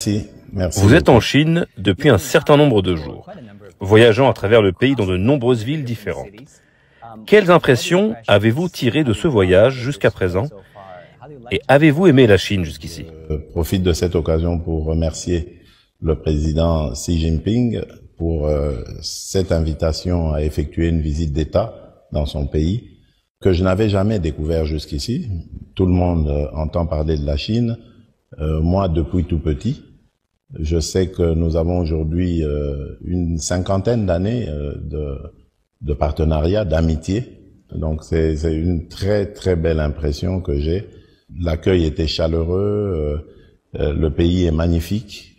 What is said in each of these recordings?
Merci Vous êtes beaucoup. en Chine depuis un certain nombre de jours, voyageant à travers le pays dans de nombreuses villes différentes. Quelles impressions avez-vous tirées de ce voyage jusqu'à présent et avez-vous aimé la Chine jusqu'ici? Je profite de cette occasion pour remercier le président Xi Jinping pour cette invitation à effectuer une visite d'État dans son pays que je n'avais jamais découvert jusqu'ici. Tout le monde entend parler de la Chine. Moi, depuis tout petit, je sais que nous avons aujourd'hui une cinquantaine d'années de partenariat, d'amitié. Donc c'est une très très belle impression que j'ai. L'accueil était chaleureux, le pays est magnifique.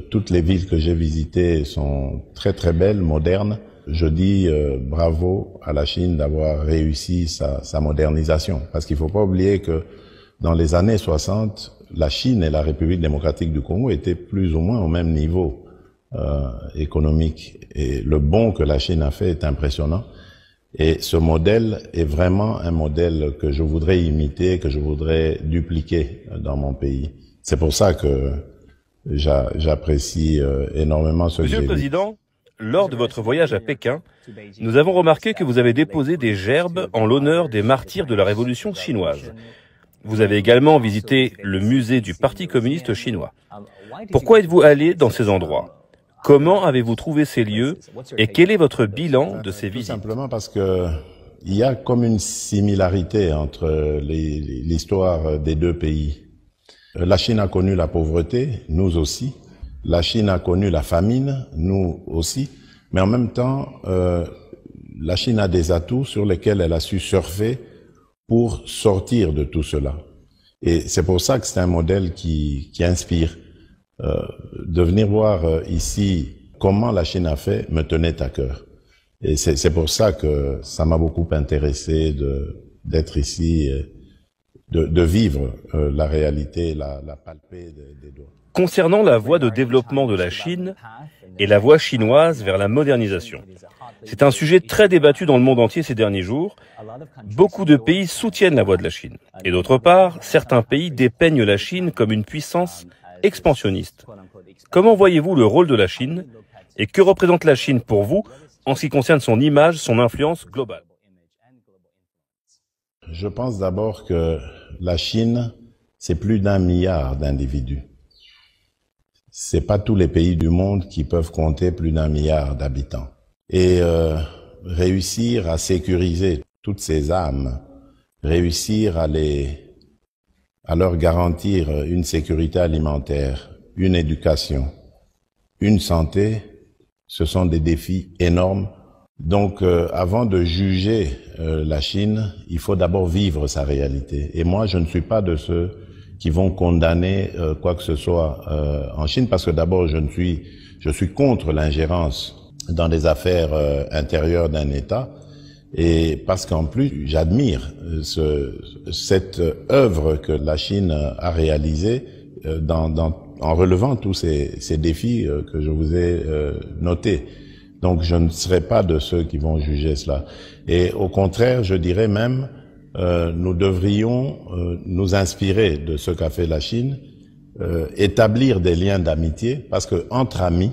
Toutes les villes que j'ai visitées sont très très belles, modernes. Je dis bravo à la Chine d'avoir réussi sa modernisation. Parce qu'il ne faut pas oublier que dans les années 60, la Chine et la République démocratique du Congo étaient plus ou moins au même niveau économique. Et le bond que la Chine a fait est impressionnant. Et ce modèle est vraiment un modèle que je voudrais imiter, que je voudrais dupliquer dans mon pays. C'est pour ça que j'apprécie énormément ce que j'ai vu. Monsieur le Président, lors de votre voyage à Pékin, nous avons remarqué que vous avez déposé des gerbes en l'honneur des martyrs de la Révolution chinoise. Vous avez également visité le musée du Parti communiste chinois. Pourquoi êtes-vous allé dans ces endroits? Comment avez-vous trouvé ces lieux et quel est votre bilan de ces visites? Tout simplement parce que il y a comme une similarité entre l'histoire des deux pays. La Chine a connu la pauvreté, nous aussi. La Chine a connu la famine, nous aussi. Mais en même temps, la Chine a des atouts sur lesquels elle a su surfer pour sortir de tout cela. Et c'est pour ça que c'est un modèle qui inspire. De venir voir ici comment la Chine a fait me tenait à cœur. Et c'est pour ça que ça m'a beaucoup intéressé d'être ici, de vivre la réalité, la palper des doigts. Concernant la voie de développement de la Chine et la voie chinoise vers la modernisation, c'est un sujet très débattu dans le monde entier ces derniers jours. Beaucoup de pays soutiennent la voie de la Chine. Et d'autre part, certains pays dépeignent la Chine comme une puissance expansionniste. Comment voyez-vous le rôle de la Chine et que représente la Chine pour vous en ce qui concerne son image, son influence globale? Je pense d'abord que la Chine, c'est plus d'1 milliard d'individus. C'est pas tous les pays du monde qui peuvent compter plus d'1 milliard d'habitants. Et réussir à sécuriser toutes ces âmes, réussir à leur garantir une sécurité alimentaire, une éducation, une santé, ce sont des défis énormes. Donc, avant de juger la Chine, il faut d'abord vivre sa réalité. Et moi, je ne suis pas de ceux qui vont condamner quoi que ce soit en Chine, parce que d'abord, je suis contre l'ingérence dans les affaires intérieures d'un État. Et parce qu'en plus, j'admire cette œuvre que la Chine a réalisée en relevant tous ces défis que je vous ai notés. Donc, je ne serai pas de ceux qui vont juger cela. Et au contraire, je dirais même, nous devrions nous inspirer de ce qu'a fait la Chine, établir des liens d'amitié, parce que entre amis,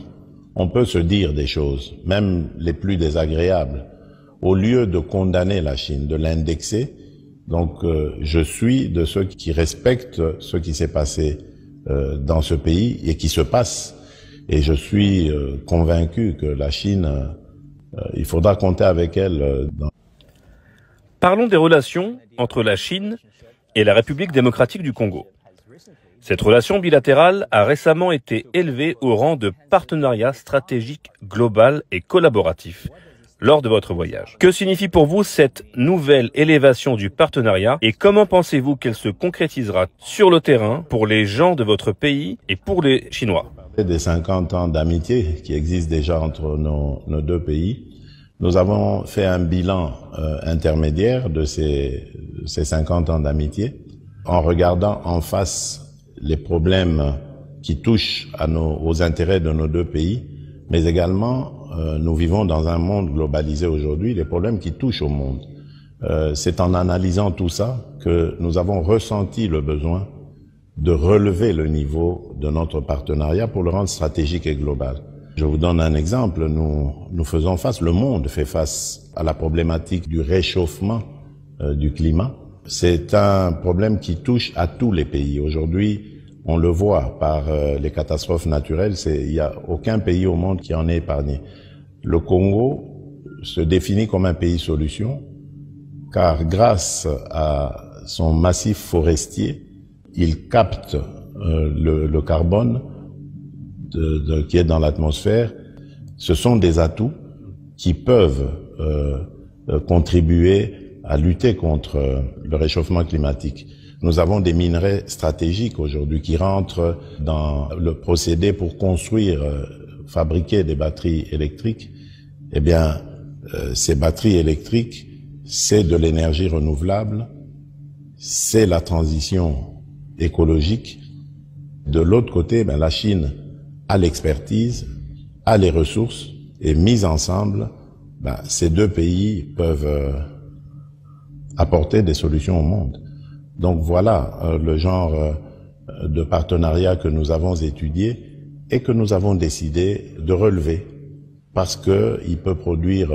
on peut se dire des choses, même les plus désagréables. Au lieu de condamner la Chine, de l'indexer, donc je suis de ceux qui respectent ce qui s'est passé dans ce pays et qui se passe. Et je suis convaincu que la Chine, il faudra compter avec elle. Parlons des relations entre la Chine et la République démocratique du Congo. Cette relation bilatérale a récemment été élevée au rang de partenariat stratégique global et collaboratif lors de votre voyage. Que signifie pour vous cette nouvelle élévation du partenariat et comment pensez-vous qu'elle se concrétisera sur le terrain pour les gens de votre pays et pour les Chinois? Des 50 ans d'amitié qui existent déjà entre nos deux pays, nous avons fait un bilan intermédiaire de ces 50 ans d'amitié en regardant en face les problèmes qui touchent aux intérêts de nos deux pays, mais également nous vivons dans un monde globalisé aujourd'hui, les problèmes qui touchent au monde. C'est en analysant tout ça que nous avons ressenti le besoin de relever le niveau de notre partenariat pour le rendre stratégique et global. Je vous donne un exemple. Nous faisons face, le monde fait face à la problématique du réchauffement du climat. C'est un problème qui touche à tous les pays. Aujourd'hui, on le voit par les catastrophes naturelles. Il n'y a aucun pays au monde qui en est épargné. Le Congo se définit comme un pays solution, car grâce à son massif forestier, il capte le carbone qui est dans l'atmosphère. Ce sont des atouts qui peuvent contribuer à lutter contre le réchauffement climatique. Nous avons des minerais stratégiques aujourd'hui qui rentrent dans le procédé pour construire, fabriquer des batteries électriques. Eh bien, ces batteries électriques, c'est de l'énergie renouvelable, c'est la transition écologique. De l'autre côté, la Chine a l'expertise, a les ressources, et mis ensemble, ces deux pays peuvent apporter des solutions au monde. Donc voilà le genre de partenariat que nous avons étudié et que nous avons décidé de relever parce qu'il peut produire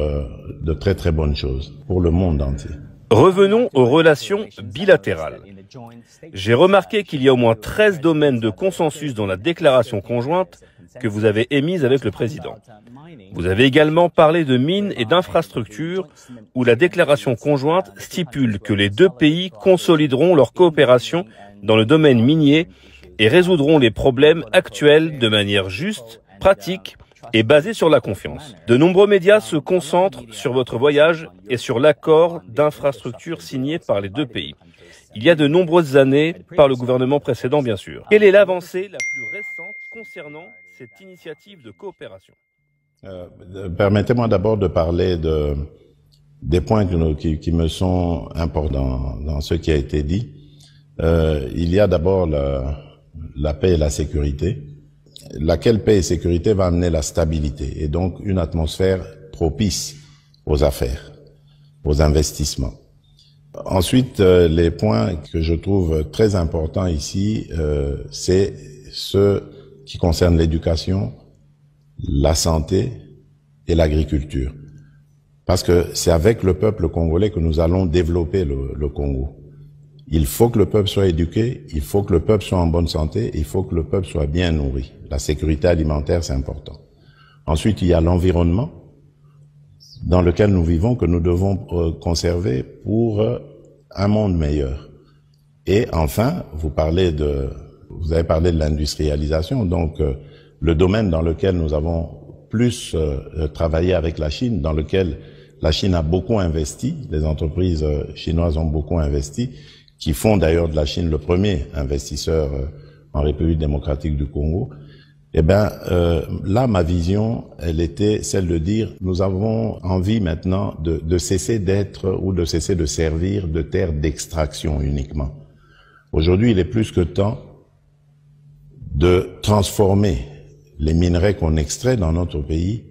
de très très bonnes choses pour le monde entier. Revenons aux relations bilatérales. J'ai remarqué qu'il y a au moins 13 domaines de consensus dans la déclaration conjointe que vous avez émise avec le président. Vous avez également parlé de mines et d'infrastructures où la déclaration conjointe stipule que les deux pays consolideront leur coopération dans le domaine minier et résoudront les problèmes actuels de manière juste, pratique et basée sur la confiance. De nombreux médias se concentrent sur votre voyage et sur l'accord d'infrastructure signé par les deux pays. Il y a de nombreuses années, par le gouvernement précédent bien sûr. Quelle est l'avancée la plus récente concernant cette initiative de coopération? Permettez-moi d'abord de parler des points qui me sont importants dans ce qui a été dit. Il y a d'abord la paix et la sécurité. Laquelle paix et sécurité va amener la stabilité et donc une atmosphère propice aux affaires, aux investissements. Ensuite, les points que je trouve très importants ici, c'est ceux qui concernent l'éducation, la santé et l'agriculture. Parce que c'est avec le peuple congolais que nous allons développer le Congo. Il faut que le peuple soit éduqué, il faut que le peuple soit en bonne santé, il faut que le peuple soit bien nourri. La sécurité alimentaire, c'est important. Ensuite, il y a l'environnement dans lequel nous vivons que nous devons conserver pour un monde meilleur. Et enfin, vous avez parlé de l'industrialisation, donc le domaine dans lequel nous avons plus travaillé avec la Chine, dans lequel la Chine a beaucoup investi, les entreprises chinoises ont beaucoup investi, qui font d'ailleurs de la Chine le premier investisseur en République démocratique du Congo. Eh bien, là, ma vision, elle était celle de dire, nous avons envie maintenant de cesser d'être ou de cesser de servir de terre d'extraction uniquement. Aujourd'hui, il est plus que temps de transformer les minerais qu'on extrait dans notre pays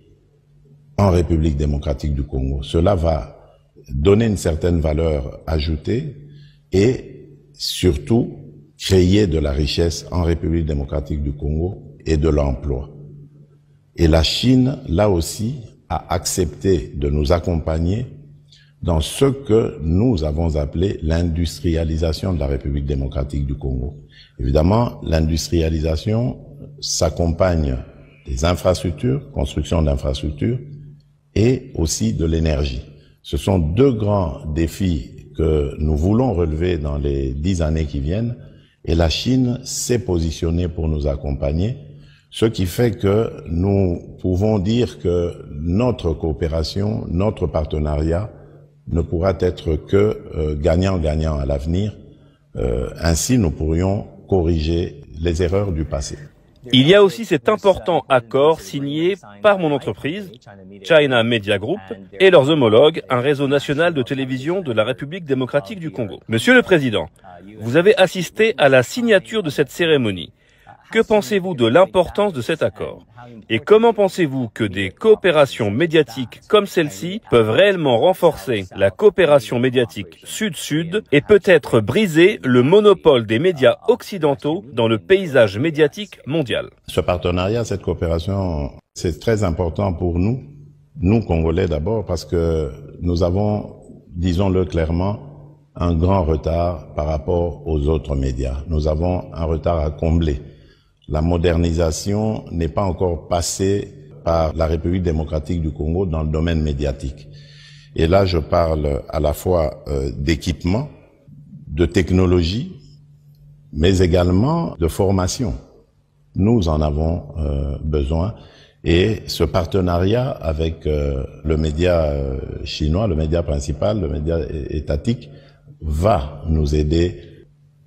en République démocratique du Congo. Cela va donner une certaine valeur ajoutée et surtout créer de la richesse en République démocratique du Congo et de l'emploi. Et la Chine, là aussi, a accepté de nous accompagner dans ce que nous avons appelé l'industrialisation de la République démocratique du Congo. Évidemment, l'industrialisation s'accompagne des infrastructures, construction d'infrastructures, et aussi de l'énergie. Ce sont deux grands défis que nous voulons relever dans les 10 années qui viennent, et la Chine s'est positionnée pour nous accompagner, ce qui fait que nous pouvons dire que notre coopération, notre partenariat ne pourra être que gagnant-gagnant à l'avenir. Ainsi, nous pourrions corriger les erreurs du passé. Il y a aussi cet important accord signé par mon entreprise, China Media Group, et leurs homologues, un réseau national de télévision de la République démocratique du Congo. Monsieur le Président, vous avez assisté à la signature de cette cérémonie. Que pensez-vous de l'importance de cet accord? Et comment pensez-vous que des coopérations médiatiques comme celle-ci peuvent réellement renforcer la coopération médiatique sud-sud et peut-être briser le monopole des médias occidentaux dans le paysage médiatique mondial? Ce partenariat, cette coopération, c'est très important pour nous Congolais d'abord, parce que nous avons, disons-le clairement, un grand retard par rapport aux autres médias. Nous avons un retard à combler. La modernisation n'est pas encore passée par la République démocratique du Congo dans le domaine médiatique. Et là, je parle à la fois d'équipement, de technologie, mais également de formation. Nous en avons besoin. Et ce partenariat avec le média chinois, le média principal, le média étatique, va nous aider à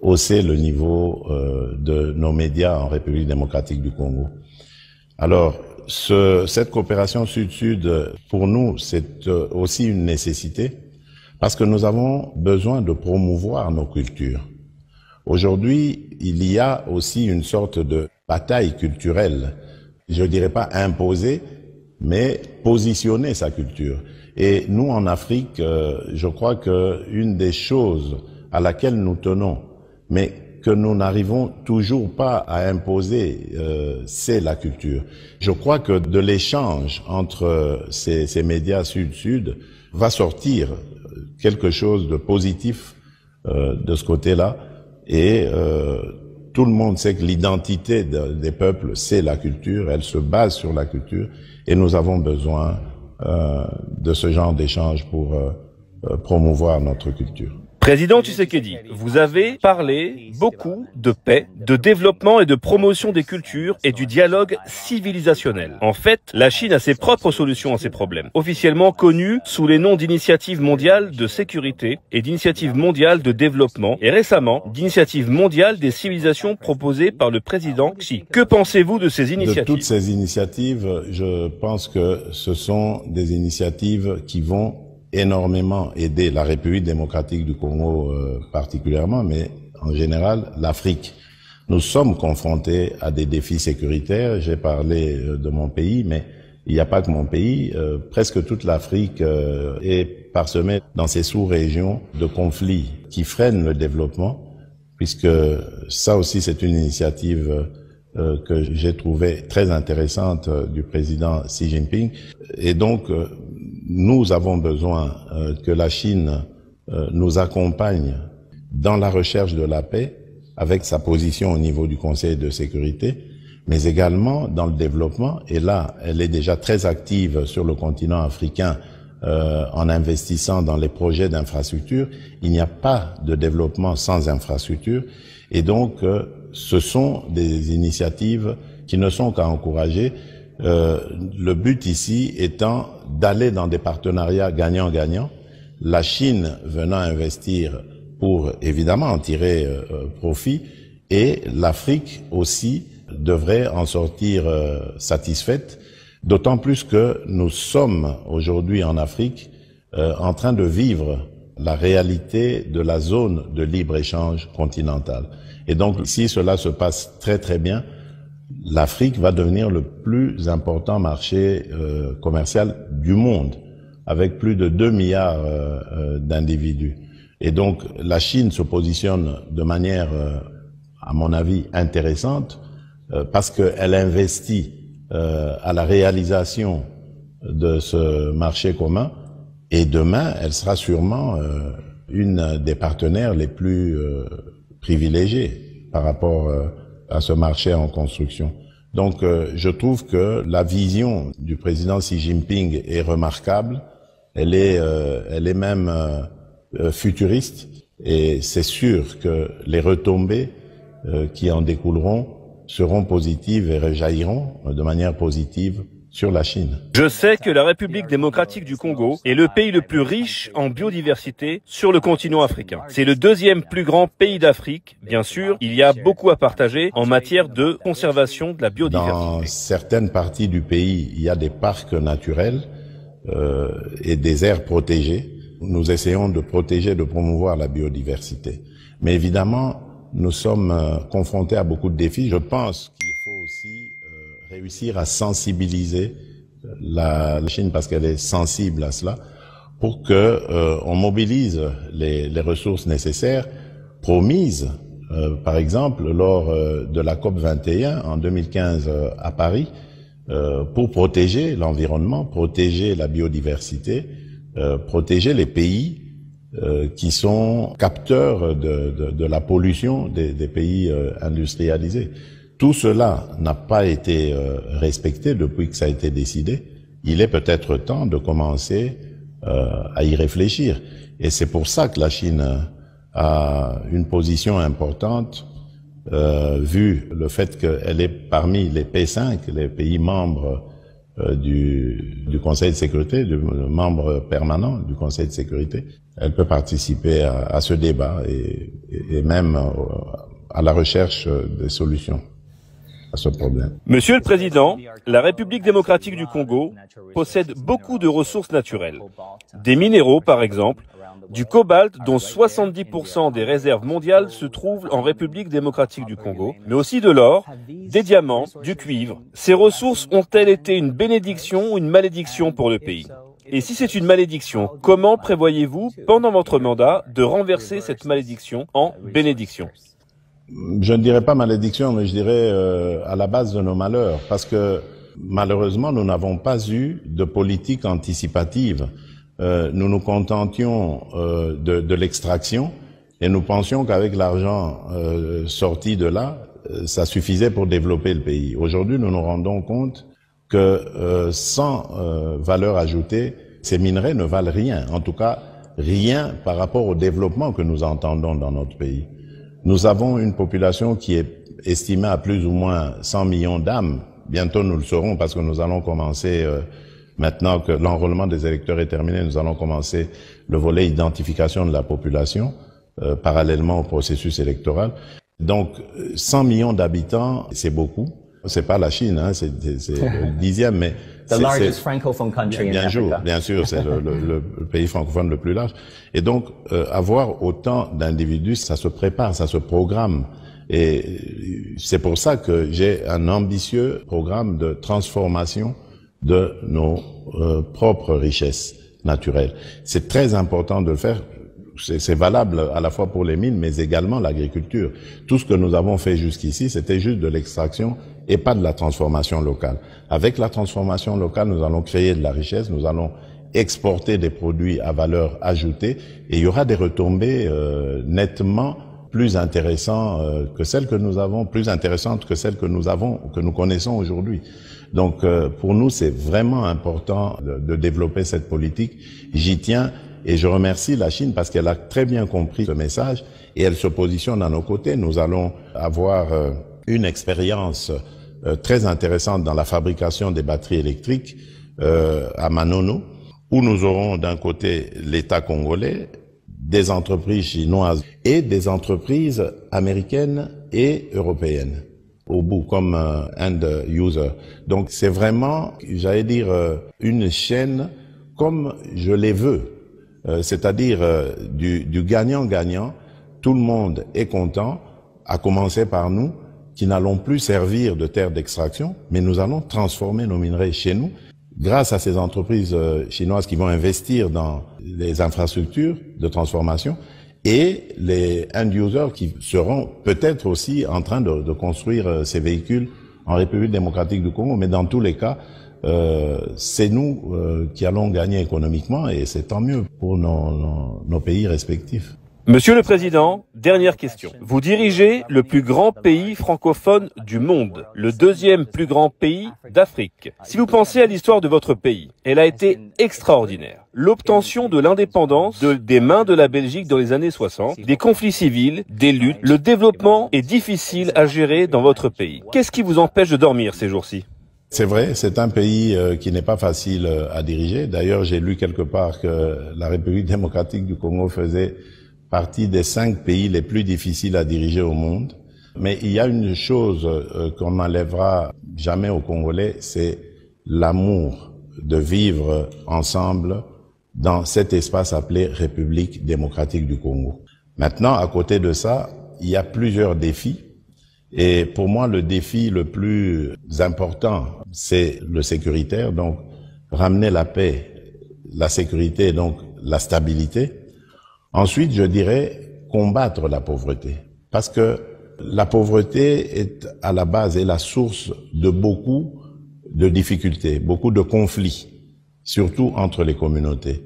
hausser le niveau de nos médias en République démocratique du Congo. Alors, cette coopération sud-sud, pour nous, c'est aussi une nécessité, parce que nous avons besoin de promouvoir nos cultures. Aujourd'hui, il y a aussi une sorte de bataille culturelle, je dirais pas imposer, mais positionner sa culture. Et nous, en Afrique, je crois que une des choses à laquelle nous tenons, mais que nous n'arrivons toujours pas à imposer, c'est la culture. Je crois que de l'échange entre ces médias sud-sud va sortir quelque chose de positif de ce côté-là. Et tout le monde sait que l'identité des peuples, c'est la culture, elle se base sur la culture, et nous avons besoin de ce genre d'échange pour promouvoir notre culture. Président Tshisekedi, vous avez parlé beaucoup de paix, de développement et de promotion des cultures et du dialogue civilisationnel. En fait, la Chine a ses propres solutions à ces problèmes, officiellement connues sous les noms d'initiative mondiale de sécurité et d'initiative mondiale de développement, et récemment d'initiative mondiale des civilisations proposées par le président Xi. Que pensez-vous de ces initiatives? De toutes ces initiatives, je pense que ce sont des initiatives qui vont énormément aider la République démocratique du Congo particulièrement, mais en général l'Afrique. Nous sommes confrontés à des défis sécuritaires. J'ai parlé de mon pays, mais il n'y a pas que mon pays. Presque toute l'Afrique est parsemée dans ces sous-régions de conflits qui freinent le développement, puisque ça aussi c'est une initiative que j'ai trouvée très intéressante du président Xi Jinping. Et donc, nous avons besoin que la Chine nous accompagne dans la recherche de la paix avec sa position au niveau du Conseil de sécurité, mais également dans le développement. Et là, elle est déjà très active sur le continent africain en investissant dans les projets d'infrastructure. Il n'y a pas de développement sans infrastructure. Et donc, ce sont des initiatives qui ne sont qu'à encourager. Le but ici étant d'aller dans des partenariats gagnant-gagnant, la Chine venant investir pour évidemment en tirer profit, et l'Afrique aussi devrait en sortir satisfaite, d'autant plus que nous sommes aujourd'hui en Afrique en train de vivre la réalité de la zone de libre-échange continentale. Et donc si cela se passe très très bien, l'Afrique va devenir le plus important marché commercial du monde, avec plus de 2 milliards d'individus. Et donc la Chine se positionne de manière, à mon avis, intéressante, parce qu'elle investit à la réalisation de ce marché commun, et demain, elle sera sûrement une des partenaires les plus privilégiés par rapport à ce marché en construction. Donc, je trouve que la vision du président Xi Jinping est remarquable. Elle est même futuriste, et c'est sûr que les retombées qui en découleront seront positives et rejailliront de manière positive sur la Chine. Je sais que la République démocratique du Congo est le pays le plus riche en biodiversité sur le continent africain. C'est le deuxième plus grand pays d'Afrique. Bien sûr, il y a beaucoup à partager en matière de conservation de la biodiversité. Dans certaines parties du pays, il y a des parcs naturels et des aires protégées. Nous essayons de protéger, de promouvoir la biodiversité. Mais évidemment, nous sommes confrontés à beaucoup de défis. Je pense qu'il faut aussi réussir à sensibiliser la Chine, parce qu'elle est sensible à cela, pour que on mobilise les ressources nécessaires promises, par exemple, lors de la COP 21 en 2015 à Paris, pour protéger l'environnement, protéger la biodiversité, protéger les pays qui sont capteurs de la pollution des pays industrialisés. Tout cela n'a pas été respecté depuis que ça a été décidé. Il est peut-être temps de commencer à y réfléchir. Et c'est pour ça que la Chine a une position importante, vu le fait qu'elle est parmi les P5, les pays membres du Conseil de sécurité, membres permanents du Conseil de sécurité. Elle peut participer à ce débat et même à la recherche des solutions à ce problème. Monsieur le Président, la République démocratique du Congo possède beaucoup de ressources naturelles. Des minéraux, par exemple, du cobalt, dont 70% des réserves mondiales se trouvent en République démocratique du Congo, mais aussi de l'or, des diamants, du cuivre. Ces ressources ont-elles été une bénédiction ou une malédiction pour le pays? Et si c'est une malédiction, comment prévoyez-vous, pendant votre mandat, de renverser cette malédiction en bénédiction? Je ne dirais pas malédiction, mais je dirais à la base de nos malheurs, parce que malheureusement, nous n'avons pas eu de politique anticipative. Nous nous contentions de l'extraction et nous pensions qu'avec l'argent sorti de là, ça suffisait pour développer le pays. Aujourd'hui, nous nous rendons compte que sans valeur ajoutée, ces minerais ne valent rien, en tout cas rien par rapport au développement que nous entendons dans notre pays. Nous avons une population qui est estimée à plus ou moins 100 millions d'âmes. Bientôt nous le saurons parce que nous allons commencer, maintenant que l'enrôlement des électeurs est terminé, nous allons commencer le volet identification de la population, parallèlement au processus électoral. Donc 100 millions d'habitants, c'est beaucoup. C'est pas la Chine, hein, c'est le 10e, mais the largest francophone country in Africa. Bien sûr, c'est le pays francophone le plus large. Et donc, avoir autant d'individus, ça se prépare, ça se programme. Et c'est pour ça que j'ai un ambitieux programme de transformation de nos propres richesses naturelles. C'est très important de le faire. C'est valable à la fois pour les mines, mais également l'agriculture. Tout ce que nous avons fait jusqu'ici, c'était juste de l'extraction et pas de la transformation locale. Avec la transformation locale, nous allons créer de la richesse, nous allons exporter des produits à valeur ajoutée et il y aura des retombées nettement plus intéressantes que celles que nous avons, plus intéressantes que celles que nous connaissons aujourd'hui. Donc pour nous, c'est vraiment important de développer cette politique. J'y tiens. Et je remercie la Chine parce qu'elle a très bien compris ce message et elle se positionne à nos côtés. Nous allons avoir une expérience très intéressante dans la fabrication des batteries électriques à Manono, où nous aurons d'un côté l'État congolais, des entreprises chinoises et des entreprises américaines et européennes au bout comme end user. Donc c'est vraiment, j'allais dire, une chaîne comme je les veux. C'est-à-dire du gagnant-gagnant, tout le monde est content, à commencer par nous, qui n'allons plus servir de terre d'extraction, mais nous allons transformer nos minerais chez nous, grâce à ces entreprises chinoises qui vont investir dans les infrastructures de transformation, et les end-users qui seront peut-être aussi en train de construire ces véhicules en République démocratique du Congo, mais dans tous les cas, c'est nous qui allons gagner économiquement et c'est tant mieux pour nos pays respectifs. Monsieur le Président, dernière question. Vous dirigez le plus grand pays francophone du monde, le deuxième plus grand pays d'Afrique. Si vous pensez à l'histoire de votre pays, elle a été extraordinaire. L'obtention de l'indépendance des mains de la Belgique dans les années 60, des conflits civils, des luttes, le développement est difficile à gérer dans votre pays. Qu'est-ce qui vous empêche de dormir ces jours-ci ? C'est vrai, c'est un pays qui n'est pas facile à diriger. D'ailleurs, j'ai lu quelque part que la République démocratique du Congo faisait partie des 5 pays les plus difficiles à diriger au monde. Mais il y a une chose qu'on n'enlèvera jamais aux Congolais, c'est l'amour de vivre ensemble dans cet espace appelé République démocratique du Congo. Maintenant, à côté de ça, il y a plusieurs défis. Et pour moi, le défi le plus important, c'est le sécuritaire, donc ramener la paix, la sécurité, donc la stabilité. Ensuite, je dirais combattre la pauvreté, parce que la pauvreté est à la base et la source de beaucoup de difficultés, beaucoup de conflits, surtout entre les communautés.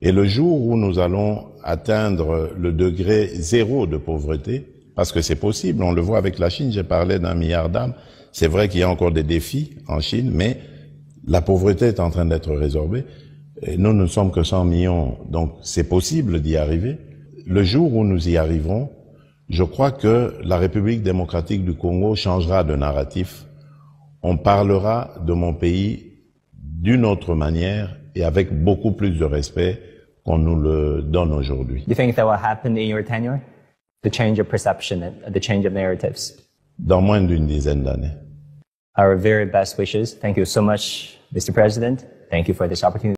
Et le jour où nous allons atteindre le degré zéro de pauvreté, parce que c'est possible, on le voit avec la Chine, j'ai parlé d'1 milliard d'âmes, c'est vrai qu'il y a encore des défis en Chine, mais la pauvreté est en train d'être résorbée. Et nous ne sommes que 100 millions, donc c'est possible d'y arriver. Le jour où nous y arriverons, je crois que la République démocratique du Congo changera de narratif. On parlera de mon pays d'une autre manière et avec beaucoup plus de respect qu'on nous le donne aujourd'hui. Do you think that will happen in your tenure? The change of perception, the change of narratives? Dans moins d'une dizaine d'années. Our very best wishes. Thank you so much, Mr. President. Thank you for this opportunity.